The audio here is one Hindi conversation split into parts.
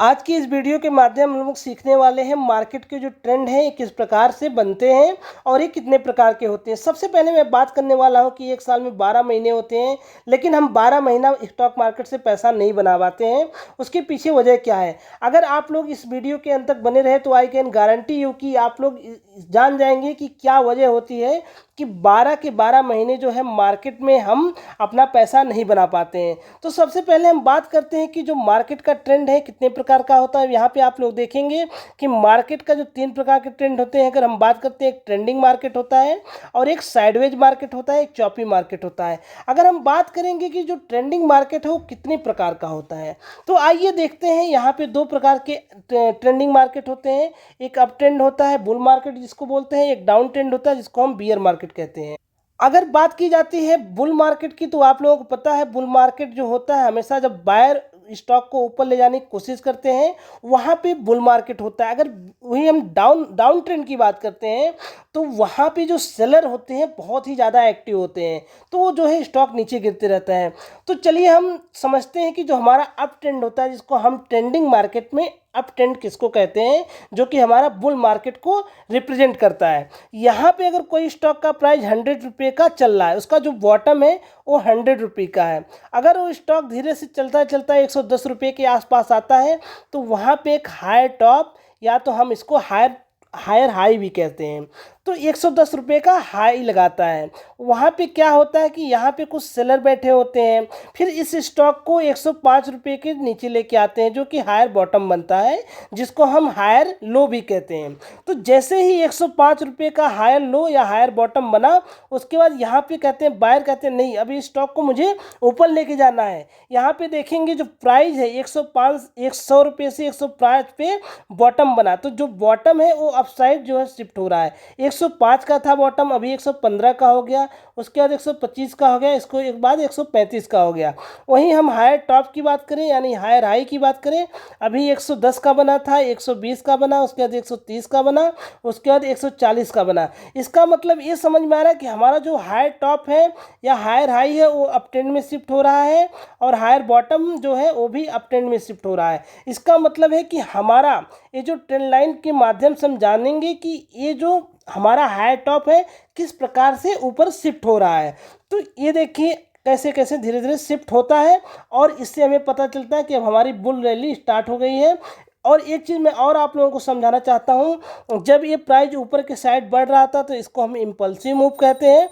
आज की इस वीडियो के माध्यम हम लोग सीखने वाले हैं मार्केट के जो ट्रेंड हैं ये किस प्रकार से बनते हैं और ये कितने प्रकार के होते हैं। सबसे पहले मैं बात करने वाला हूं कि एक साल में 12 महीने होते हैं, लेकिन हम 12 महीना स्टॉक मार्केट से पैसा नहीं बना पाते हैं। उसके पीछे वजह क्या है? अगर आप लोग इस वीडियो के अंत तक बने रहे तो आई कैन गारंटी यू कि आप लोग जान जाएंगे कि क्या वजह होती है कि 12 के 12 महीने जो है मार्केट में हम अपना पैसा नहीं बना पाते हैं। तो सबसे पहले हम बात करते हैं कि जो मार्केट का ट्रेंड है कितने प्रकार का होता है। यहाँ पे आप लोग देखेंगे कि मार्केट का जो 3 प्रकार के ट्रेंड होते हैं। अगर हम बात करते हैं, एक ट्रेंडिंग मार्केट होता है और एक साइडवेज मार्केट होता है, एक चॉपी मार्केट होता है। अगर हम बात करेंगे कि जो ट्रेंडिंग मार्केट है वो कितने प्रकार का होता है, तो आइए देखते हैं। यहाँ पे 2 प्रकार के ट्रेंडिंग मार्केट होते हैं। एक अप ट्रेंड होता है बुल मार्केट जिसको बोलते हैं, एक डाउन ट्रेंड होता है जिसको हम बियर मार्केट कहते हैं। अगर बात की जाती है बुल मार्केट की, तो आप लोगों को पता है बुल मार्केट जो होता है हमेशा जब बायर स्टॉक को ऊपर ले जाने की कोशिश करते हैं वहाँ पे बुल मार्केट होता है। अगर वही हम डाउन ट्रेंड की बात करते हैं तो वहाँ पे जो सेलर होते हैं बहुत ही ज़्यादा एक्टिव होते हैं, तो वो जो है स्टॉक नीचे गिरते रहता है। तो चलिए हम समझते हैं कि जो हमारा अप ट्रेंड होता है जिसको हम ट्रेंडिंग मार्केट में अप ट्रेंड किसको कहते हैं, जो कि हमारा बुल मार्केट को रिप्रेजेंट करता है। यहाँ पे अगर कोई स्टॉक का प्राइस 100 रुपये का चल रहा है, उसका जो बॉटम है वो 100 रुपये का है। अगर वो स्टॉक धीरे से चलता चलता 110 रुपये के आसपास आता है तो वहाँ पे एक हायर टॉप या तो हम इसको हायर हाई भी कहते हैं, तो 110 रुपये का हाई लगाता है। वहाँ पे क्या होता है कि यहाँ पे कुछ सेलर बैठे होते हैं, फिर इस स्टॉक को 105 रुपये के नीचे लेके आते हैं जो कि हायर बॉटम बनता है, जिसको हम हायर लो भी कहते हैं। तो जैसे ही 105 रुपये का हायर लो या हायर बॉटम बना, उसके बाद यहाँ पे कहते हैं बायर कहते हैं नहीं, अभी स्टॉक को मुझे ऊपर लेके जाना है। यहाँ पे देखेंगे जो प्राइस है 100 रुपये से 105 पे बॉटम बना, तो जो बॉटम है वो अपसाइड जो है शिफ्ट हो रहा है। 105 का था बॉटम, अभी 115 का हो गया, उसके बाद 125 का हो गया, इसको एक बाद 135 का हो गया। वहीं हम हायर टॉप की बात करें यानी हायर हाई की बात करें, अभी 110 का बना था, 120 का बना, उसके बाद 130 का बना, उसके बाद 140 का बना। इसका मतलब ये समझ में आ रहा है कि हमारा जो हायर टॉप है या हायर हाई है वो अप ट्रेंड में शिफ्ट हो रहा है और हायर बॉटम जो है वो भी अप ट्रेंड में शिफ्ट हो रहा है। इसका मतलब है कि हमारा ये जो ट्रेंड लाइन के माध्यम से हम जानेंगे कि ये जो हमारा हायर टॉप है किस प्रकार से ऊपर शिफ्ट हो रहा है। तो ये देखिए कैसे कैसे धीरे धीरे शिफ्ट होता है और इससे हमें पता चलता है कि अब हमारी बुल रैली स्टार्ट हो गई है। और एक चीज़ मैं और आप लोगों को समझाना चाहता हूँ, जब ये प्राइस ऊपर के साइड बढ़ रहा था तो इसको हम इम्पल्सिव मूव कहते हैं,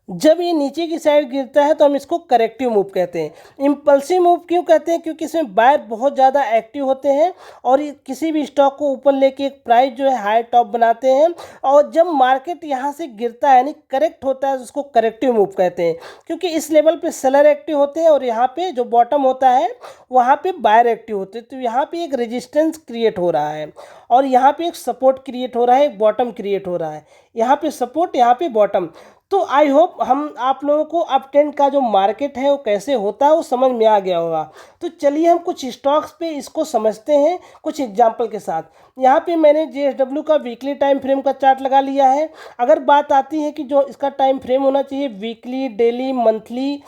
जब ये नीचे की साइड गिरता है तो हम इसको करेक्टिव मूव कहते हैं। इम्पल्सिव मूव क्यों कहते हैं? क्योंकि इसमें बायर बहुत ज़्यादा एक्टिव होते हैं और ये किसी भी स्टॉक को ऊपर लेके एक प्राइस जो है हाई टॉप बनाते हैं, और जब मार्केट यहाँ से गिरता है यानी करेक्ट होता है उसको करेक्टिव मूव कहते हैं, क्योंकि इस लेवल पे सेलर एक्टिव होते हैं और यहाँ पे जो बॉटम होता है वहाँ पे बायर एक्टिव होते हैं। तो यहाँ पे एक रेजिस्टेंस क्रिएट हो रहा है और यहाँ पे एक सपोर्ट क्रिएट हो रहा है, एक बॉटम क्रिएट हो रहा है, यहाँ पे सपोर्ट, यहाँ पे बॉटम। तो आई होप हम आप लोगों को अप ट्रेंड का जो मार्केट है वो कैसे होता है वो समझ में आ गया होगा। तो चलिए हम कुछ स्टॉक्स पे इसको समझते हैं कुछ एग्जांपल के साथ। यहाँ पे मैंने JSW का वीकली टाइम फ्रेम का चार्ट लगा लिया है। अगर बात आती है कि जो इसका टाइम फ्रेम होना चाहिए weekly, daily, monthly,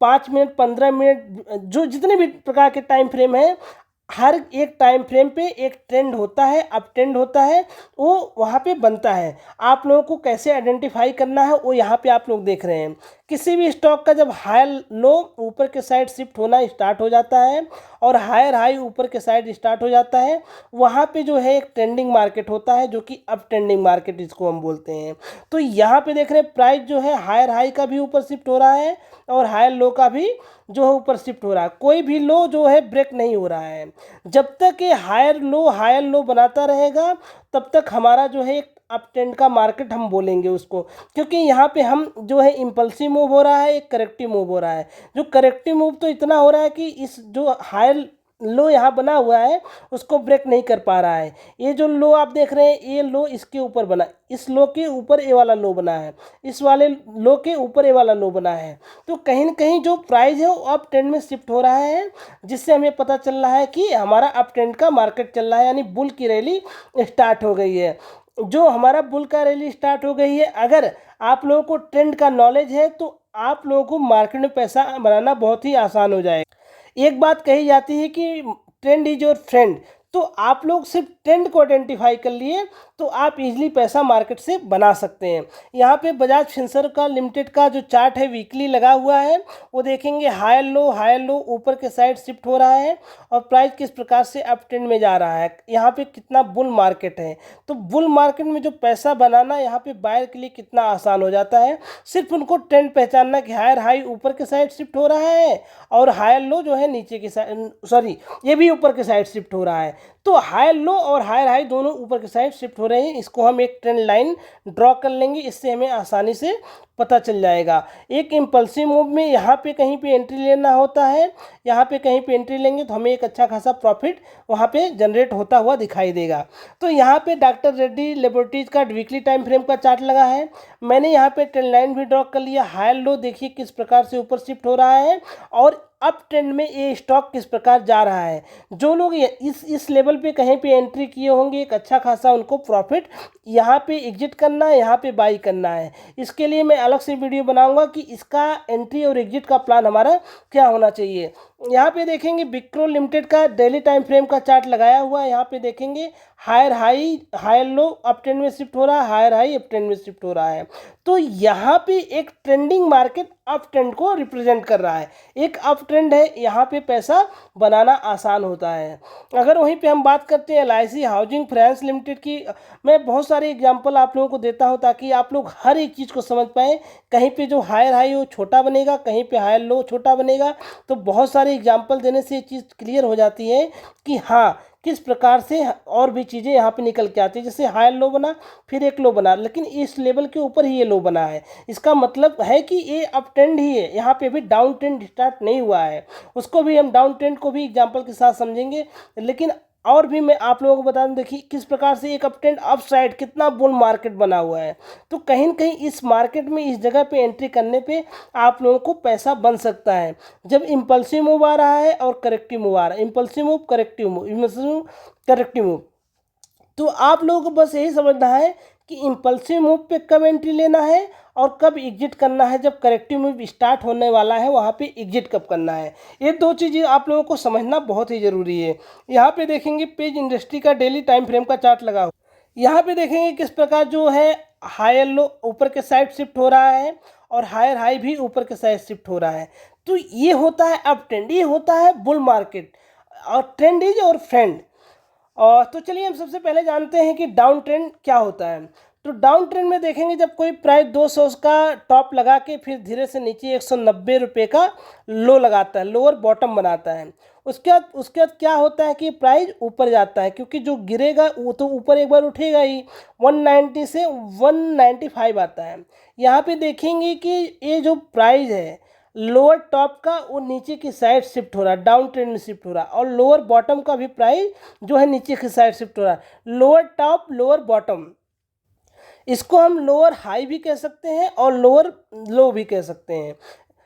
5 minute, 15 minute, जो जितने भी प्रकार के टाइम फ्रेम हैं, हर एक टाइम फ्रेम पे एक ट्रेंड होता है, अप ट्रेंड होता है, वो वहाँ पे बनता है। आप लोगों को कैसे आइडेंटिफाई करना है वो यहाँ पे आप लोग देख रहे हैं। किसी भी स्टॉक का जब हायर लो ऊपर के साइड शिफ्ट होना स्टार्ट हो जाता है और हायर हाई ऊपर के साइड स्टार्ट हो जाता है, वहाँ पे जो है एक ट्रेंडिंग मार्केट होता है जो कि अप ट्रेंडिंग मार्केट इसको हम बोलते हैं। तो यहाँ पे देख रहे हैं प्राइस जो है हायर हाई का भी ऊपर शिफ्ट हो रहा है और हायर लो का भी जो है ऊपर शिफ्ट हो रहा है। कोई भी लो जो है ब्रेक नहीं हो रहा है। जब तक ये हायर लो बनाता रहेगा तब तक हमारा जो है एक अप ट्रेंड का मार्केट हम बोलेंगे उसको, क्योंकि यहाँ पे हम जो है इम्पल्सिव मूव हो रहा है, एक करेक्टिव मूव हो रहा है। जो करेक्टिव मूव तो इतना हो रहा है कि इस जो हायर लो यहाँ बना हुआ है उसको ब्रेक नहीं कर पा रहा है। ये जो लो आप देख रहे हैं ये लो इसके ऊपर बना, इस लो के ऊपर ये वाला लो बना है, इस वाले लो के ऊपर ये वाला लो बना है। तो कहीं ना कहीं जो प्राइस है वो अप ट्रेंड में शिफ्ट हो रहा है, जिससे हमें पता चल रहा है कि हमारा अप ट्रेंड का मार्केट चल रहा है, यानी बुल की रैली स्टार्ट हो गई है। जो हमारा बुल का रैली स्टार्ट हो गई है, अगर आप लोगों को ट्रेंड का नॉलेज है तो आप लोगों को मार्केट में पैसा बनाना बहुत ही आसान हो जाएगा। एक बात कही जाती है कि ट्रेंड इज योर फ्रेंड। तो आप लोग सिर्फ ट्रेंड को आइडेंटिफाई कर लिए तो आप इजीली पैसा मार्केट से बना सकते हैं। यहाँ पे बजाज फिंसर्व का लिमिटेड का जो चार्ट है वीकली लगा हुआ है, वो देखेंगे हायर लो ऊपर के साइड शिफ्ट हो रहा है और प्राइस किस प्रकार से अप ट्रेंड में जा रहा है। यहाँ पे कितना बुल मार्केट है, तो बुल मार्केट में जो पैसा बनाना यहाँ पे बायर के लिए कितना आसान हो जाता है। सिर्फ उनको ट्रेंड पहचानना कि हायर हाई ऊपर के साइड शिफ्ट हो रहा है और हायर लो जो है नीचे की साइड, सॉरी ये भी ऊपर के साइड शिफ्ट हो रहा है। तो हायर लो और हायर हाई दोनों ऊपर के साइड शिफ्ट हो रहे हैं। इसको हम एक ट्रेंड लाइन ड्रॉ कर लेंगे, इससे हमें आसानी से पता चल जाएगा। एक इम्पल्सिव मूव में यहाँ पे कहीं पे एंट्री लेना होता है, यहाँ पे कहीं पे एंट्री लेंगे तो हमें एक अच्छा खासा प्रॉफिट वहाँ पे जनरेट होता हुआ दिखाई देगा। तो यहाँ पे डॉक्टर रेड्डी लेबोरेटरीज का वीकली टाइम फ्रेम का चार्ट लगा है, मैंने यहाँ पे ट्रेंड लाइन भी ड्रॉ कर लिया। हायर लो देखिए किस प्रकार से ऊपर शिफ्ट हो रहा है और अप ट्रेंड में ये स्टॉक किस प्रकार जा रहा है। जो लोग इस लेवल पे कहीं पे एंट्री किए होंगे, एक अच्छा खासा उनको प्रॉफिट यहाँ पे एग्जिट करना है, यहाँ पे बाई करना है। इसके लिए मैं अलग से वीडियो बनाऊंगा कि इसका एंट्री और एग्जिट का प्लान हमारा क्या होना चाहिए। यहाँ पे देखेंगे विक्रो लिमिटेड का डेली टाइम फ्रेम का चार्ट लगाया हुआ है। यहाँ पे देखेंगे higher high higher low up trend में शिफ्ट हो रहा है, हायर हाई अप ट्रेंड में शिफ्ट हो रहा है। तो यहाँ पे एक ट्रेंडिंग मार्केट अप ट्रेंड को रिप्रेजेंट कर रहा है। एक अप ट्रेंड है, यहाँ पे पैसा बनाना आसान होता है। अगर वहीं पे हम बात करते हैं LIC हाउसिंग फाइनेंस लिमिटेड की, मैं बहुत सारे एग्जांपल आप लोगों को देता हूँ ताकि आप लोग हर एक चीज़ को समझ पाएँ। कहीं पे जो हायर हाई वो छोटा बनेगा, कहीं पे हायर लो छोटा बनेगा। तो बहुत सारे एग्जाम्पल देने से ये चीज़ क्लियर हो जाती है कि हाँ किस प्रकार से और भी चीज़ें यहाँ पे निकल के आती है। जैसे हायर लो बना, फिर एक लो बना, लेकिन इस लेवल के ऊपर ही ये लो बना है। इसका मतलब है कि ये अप ट्रेंड ही है, यहाँ पे भी डाउन ट्रेंड स्टार्ट नहीं हुआ है। उसको भी हम डाउन ट्रेंड को भी एग्जांपल के साथ समझेंगे। लेकिन और भी मैं आप लोगों को बता दूं, देखिए किस प्रकार से एक अप ट्रेंड अप साइड कितना बुल मार्केट बना हुआ है। तो कहीं न कहीं इस मार्केट में इस जगह पे एंट्री करने पे आप लोगों को पैसा बन सकता है। जब इम्पल्सिव मूव आ रहा है और करेक्टिव मूव आ रहा है, impulsive move corrective move, impulsive move corrective move, तो आप लोगों को बस यही समझना है कि इम्पल्सिव मूव पे कब एंट्री लेना है और कब एग्जिट करना है। जब करेक्टिव मूव स्टार्ट होने वाला है वहाँ पे एग्जिट कब करना है, ये दो चीज़ें आप लोगों को समझना बहुत ही ज़रूरी है। यहाँ पे देखेंगे पेज इंडस्ट्री का डेली टाइम फ्रेम का चार्ट लगा हो, यहाँ पे देखेंगे किस प्रकार जो है हायर लो ऊपर के साइड शिफ्ट हो रहा है और हायर हाई भी ऊपर के साइड शिफ्ट हो रहा है। तो ये होता है अप ट्रेंड, ये होता है बुल मार्केट और ट्रेंड इज और फ्रेंड। और तो चलिए हम सबसे पहले जानते हैं कि डाउन ट्रेंड क्या होता है। तो डाउन ट्रेंड में देखेंगे जब कोई प्राइस 200 का टॉप लगा के फिर धीरे से नीचे 190 रुपये का लो लगाता है, लोअर बॉटम बनाता है। उसके बाद क्या होता है कि प्राइस ऊपर जाता है, क्योंकि जो गिरेगा वो तो ऊपर एक बार उठेगा ही। 190 से 195 आता है। यहाँ पे देखेंगे कि ये जो प्राइस है लोअर टॉप का वो नीचे की साइड शिफ्ट हो रहा है, डाउन ट्रेंड में शिफ्ट हो रहा है। और लोअर बॉटम का भी प्राइस जो है नीचे की साइड शिफ्ट हो रहा है, लोअर टॉप लोअर बॉटम। इसको हम लोअर हाई भी कह सकते हैं और लोअर लो भी कह सकते हैं,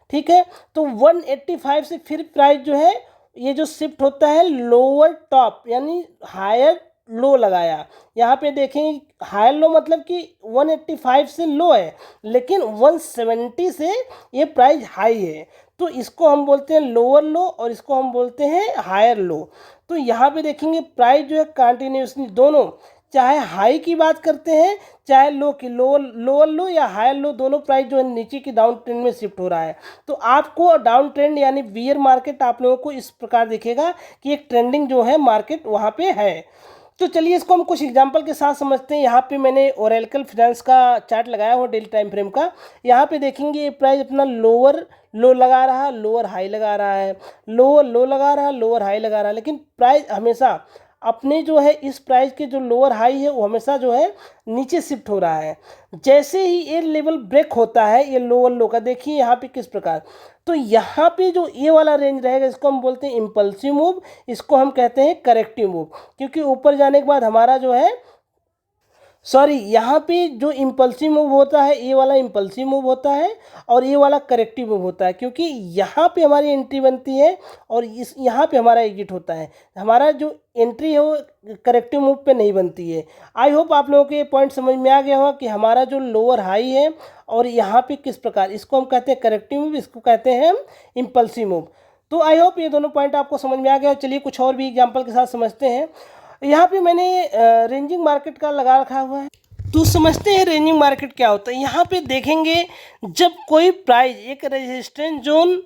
ठीक है। तो 185 से फिर प्राइस जो है ये जो शिफ्ट होता है लोअर टॉप यानी हायर लो लगाया। यहाँ पे देखेंगे हायर लो मतलब कि 185 से लो है, लेकिन 170 से ये प्राइस हाई है। तो इसको हम बोलते हैं लोअर लो और इसको हम बोलते हैं हायर लो। तो यहाँ पे देखेंगे प्राइस जो है कंटिन्यूसली दोनों, चाहे हाई की बात करते हैं चाहे लो की, लोअर लो या हायर लो, दोनों प्राइस जो है नीचे की डाउन ट्रेंड में शिफ्ट हो रहा है। तो आपको डाउन ट्रेंड यानी बियर मार्केट आप लोगों को इस प्रकार दिखेगा कि एक ट्रेंडिंग जो है मार्केट वहाँ पे है। तो चलिए इसको हम कुछ एग्जांपल के साथ समझते हैं। यहाँ पे मैंने ओरेकल फाइनेंस का चार्ट लगाया हुआ डेली टाइम फ्रेम का। यहाँ पे देखेंगे ये प्राइस अपना लोअर लो लगा रहा है, लोअर हाई लगा रहा है, लोअर लो लगा रहा है, लोअर हाई लगा रहा है, लेकिन प्राइस हमेशा अपने जो है इस प्राइस के जो लोअर हाई है वो हमेशा जो है नीचे शिफ्ट हो रहा है। जैसे ही ये लेवल ब्रेक होता है ये लोअर लो का, देखिए यहाँ पे किस प्रकार। तो यहाँ पे जो ये वाला रेंज रहेगा इसको हम बोलते हैं इम्पल्सिव मूव, इसको हम कहते हैं करेक्टिव मूव, क्योंकि ऊपर जाने के बाद हमारा जो है यहाँ पे जो इम्पल्सिव मूव होता है ये वाला इम्पल्सिव मूव होता है और ये वाला करेक्टिव मूव होता है, क्योंकि यहाँ पे हमारी एंट्री बनती है और यहाँ पे हमारा एग्जिट होता है। हमारा जो एंट्री है वो करेक्टिव मूव पे नहीं बनती है। आई होप आप लोगों को ये पॉइंट समझ में आ गया होगा कि हमारा जो लोअर हाई है और यहाँ पे किस प्रकार, इसको हम कहते हैं करेक्टिव मूव, इसको कहते हैं हम इम्पल्सिव मूव। तो आई होप ये दोनों पॉइंट आपको समझ में आ गया। चलिए कुछ और भी एग्जांपल के साथ समझते हैं। यहाँ पे मैंने रेंजिंग मार्केट का लगा रखा हुआ है, तो समझते हैं रेंजिंग मार्केट क्या होता है। यहाँ पे देखेंगे जब कोई प्राइस एक रेजिस्टेंस जोन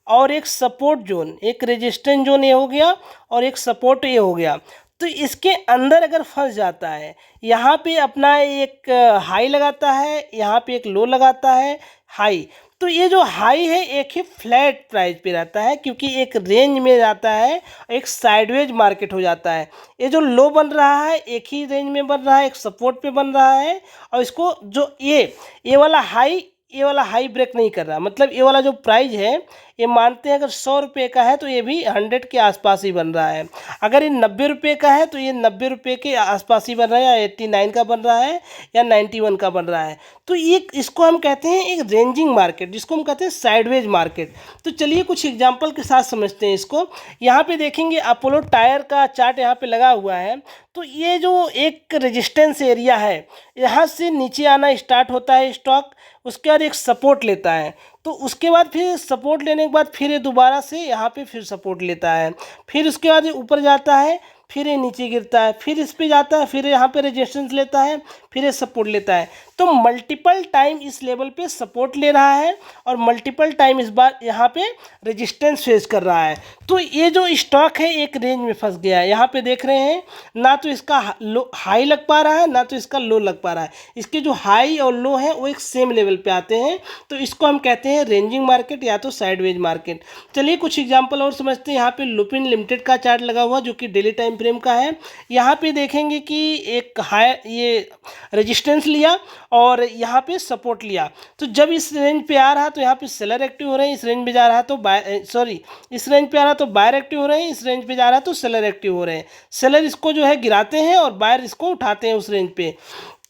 और एक सपोर्ट जोन, एक रेजिस्टेंस जोन ये हो गया और एक सपोर्ट ये हो गया, तो इसके अंदर अगर फंस जाता है, यहाँ पे अपना एक हाई लगाता है, यहाँ पे एक लो लगाता है हाई, तो ये जो हाई है एक ही फ्लैट प्राइस पे रहता है, क्योंकि एक रेंज में जाता है, एक साइडवेज मार्केट हो जाता है। ये जो लो बन रहा है एक ही रेंज में बन रहा है, एक सपोर्ट पे बन रहा है, और इसको जो ये वाला हाई ब्रेक नहीं कर रहा, मतलब ये वाला जो प्राइस है ये मानते हैं अगर 100 रुपये का है तो ये भी 100 के आसपास ही बन रहा है। अगर ये 90 रुपये का है तो ये 90 रुपये के आसपास ही बन रहा है, या 89 का बन रहा है, या 91 का बन रहा है। तो ये इसको हम कहते हैं एक रेंजिंग मार्केट, जिसको हम कहते हैं साइडवेज मार्केट। तो चलिए कुछ एग्जाम्पल के साथ समझते हैं इसको। यहाँ पे देखेंगे अपोलो टायर का चार्ट यहाँ पे लगा हुआ है। तो ये जो एक रेजिस्टेंस एरिया है, यहाँ से नीचे आना स्टार्ट होता है स्टॉक, उसके बाद एक सपोर्ट लेता है, तो उसके बाद फिर सपोर्ट लेने के बाद फिर ये दोबारा से यहाँ पे फिर सपोर्ट लेता है, फिर उसके बाद ये ऊपर जाता है, फिर ये नीचे गिरता है, फिर इस पे जाता है, फिर यहाँ पे रेजिस्टेंस लेता है, फिर ये सपोर्ट लेता है। तो मल्टीपल टाइम इस लेवल पे सपोर्ट ले रहा है और मल्टीपल टाइम इस बार यहाँ पे रेजिस्टेंस फेस कर रहा है। तो ये जो स्टॉक है एक रेंज में फंस गया है। यहाँ पे देख रहे हैं ना तो इसका हाई लग पा रहा है, ना तो इसका लो लग पा रहा है। इसके जो हाई और लो है वो एक सेम लेवल पे आते हैं, तो इसको हम कहते हैं रेंजिंग मार्केट या तो साइडवेज मार्केट। चलिए कुछ एग्जांपल और समझते हैं। यहाँ पे लुपिन लिमिटेड का चार्ट लगा हुआ जो कि डेली टाइम फ्रेम का है। यहाँ पे देखेंगे कि एक हाई ये रेजिस्टेंस लिया और यहाँ पे सपोर्ट लिया, तो जब इस रेंज पे आ रहा तो यहाँ पे सेलर एक्टिव हो रहे हैं, इस रेंज पे जा रहा तो इस रेंज पे आ रहा तो बायर एक्टिव हो रहे हैं, इस रेंज पे जा रहा तो सेलर एक्टिव हो रहे हैं। सेलर इसको जो है गिराते हैं और बायर इसको उठाते हैं उस रेंज पे।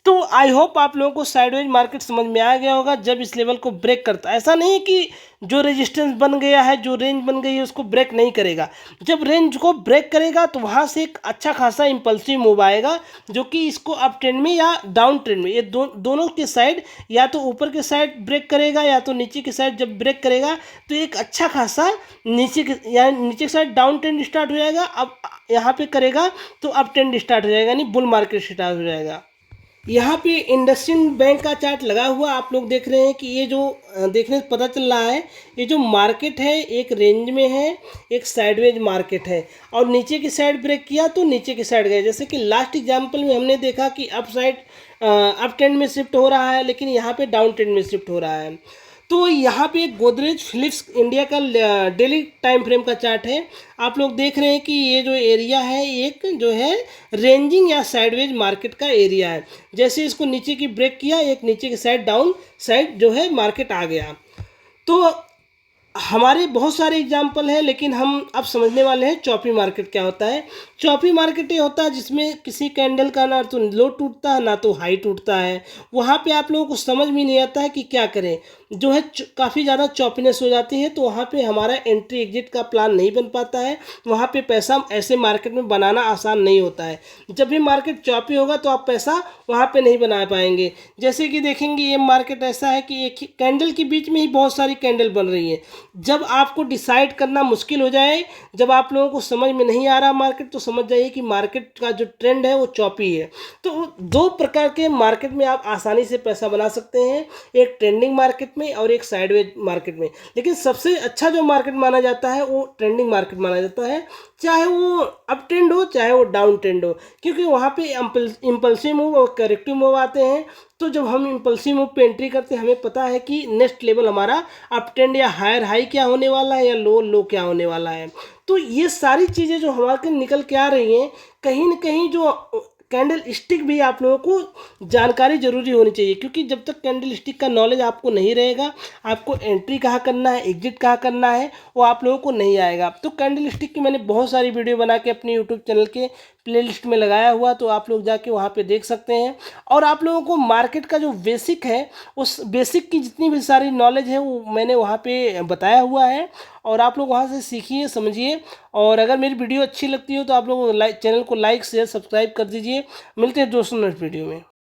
तो आई होप आप लोगों को साइडवेज मार्केट समझ में आ गया होगा। जब इस लेवल को ब्रेक करता है, ऐसा नहीं है कि जो रेजिस्टेंस बन गया है, जो रेंज बन गई है उसको ब्रेक नहीं करेगा। जब रेंज को ब्रेक करेगा तो वहाँ से एक अच्छा खासा इम्पल्सिव मूव आएगा, जो कि इसको अप ट्रेंड में या डाउन ट्रेंड में, ये दोनों के साइड, या तो ऊपर के साइड ब्रेक करेगा या तो नीचे के साइड जब ब्रेक करेगा तो एक अच्छा खासा नीचे के साइड डाउन ट्रेंड स्टार्ट हो जाएगा। अब यहाँ पे करेगा तो अप ट्रेंड स्टार्ट हो जाएगा, यानी बुल मार्केट स्टार्ट हो जाएगा। यहाँ पे इंडसइंड बैंक का चार्ट लगा हुआ आप लोग देख रहे हैं कि ये जो देखने से पता चल रहा है, ये जो मार्केट है एक रेंज में है, एक साइडवेज मार्केट है, और नीचे की साइड ब्रेक किया तो नीचे की साइड गए। जैसे कि लास्ट एग्जांपल में हमने देखा कि अप ट्रेंड में शिफ्ट हो रहा है, लेकिन यहाँ पे डाउन ट्रेंड में शिफ्ट हो रहा है। तो यहाँ पे गोदरेज फिलिप्स इंडिया का डेली टाइम फ्रेम का चार्ट है। आप लोग देख रहे हैं कि ये जो एरिया है एक जो है रेंजिंग या साइडवेज मार्केट का एरिया है। जैसे इसको नीचे की ब्रेक किया, एक नीचे की साइड डाउन साइड जो है मार्केट आ गया। तो हमारे बहुत सारे एग्जाम्पल हैं, लेकिन हम अब समझने वाले हैं चॉपी मार्केट क्या होता है। चॉपी मार्केट ये होता है जिसमें किसी कैंडल का ना तो लो टूटता है ना तो हाई टूटता है। वहाँ पे आप लोगों को समझ में नहीं आता है कि क्या करें, जो है काफ़ी ज़्यादा चॉपीनेस हो जाती है, तो वहाँ पे हमारा एंट्री एग्जिट का प्लान नहीं बन पाता है। वहाँ पे पैसा ऐसे मार्केट में बनाना आसान नहीं होता है। जब भी मार्केट चॉपी होगा तो आप पैसा वहाँ पे नहीं बना पाएंगे। जैसे कि देखेंगे ये मार्केट ऐसा है कि एक कैंडल के बीच में ही बहुत सारी कैंडल बन रही है। जब आपको डिसाइड करना मुश्किल हो जाए, जब आप लोगों को समझ में नहीं आ रहा मार्केट, तो समझ जाइए कि मार्केट का जो ट्रेंड है वो चॉपी है। तो दो प्रकार के मार्केट में आप आसानी से पैसा बना सकते हैं, एक ट्रेंडिंग मार्केट में और एक साइडवेज मार्केट में। लेकिन सबसे अच्छा जो मार्केट माना जाता है वो ट्रेंडिंग मार्केट माना जाता है, चाहे वो अप ट्रेंड हो चाहे वो डाउन ट्रेंड हो, क्योंकि वहाँ पे इम्पल्सिव मूव और करेक्टिव मूव आते हैं। तो जब हम इम्पल्सिव मूव पे एंट्री करते हैं, हमें पता है कि नेक्स्ट लेवल हमारा अप ट्रेंड या हायर हाई क्या होने वाला है या लो लो क्या होने वाला है। तो ये सारी चीज़ें जो हमारे निकल के आ रही हैं, कहीं ना कहीं जो कैंडल स्टिक भी आप लोगों को जानकारी जरूरी होनी चाहिए, क्योंकि जब तक कैंडल स्टिक का नॉलेज आपको नहीं रहेगा, आपको एंट्री कहाँ करना है एग्जिट कहाँ करना है वो आप लोगों को नहीं आएगा। तो कैंडल स्टिक की मैंने बहुत सारी वीडियो बना के अपने यूट्यूब चैनल के प्लेलिस्ट में लगाया हुआ, तो आप लोग जाके वहाँ पे देख सकते हैं। और आप लोगों को मार्केट का जो बेसिक है, उस बेसिक की जितनी भी सारी नॉलेज है वो मैंने वहाँ पे बताया हुआ है, और आप लोग वहाँ से सीखिए समझिए। और अगर मेरी वीडियो अच्छी लगती हो तो आप लोग चैनल को लाइक शेयर सब्सक्राइब कर दीजिए। मिलते हैं दोस्तों नेक्स्ट वीडियो में।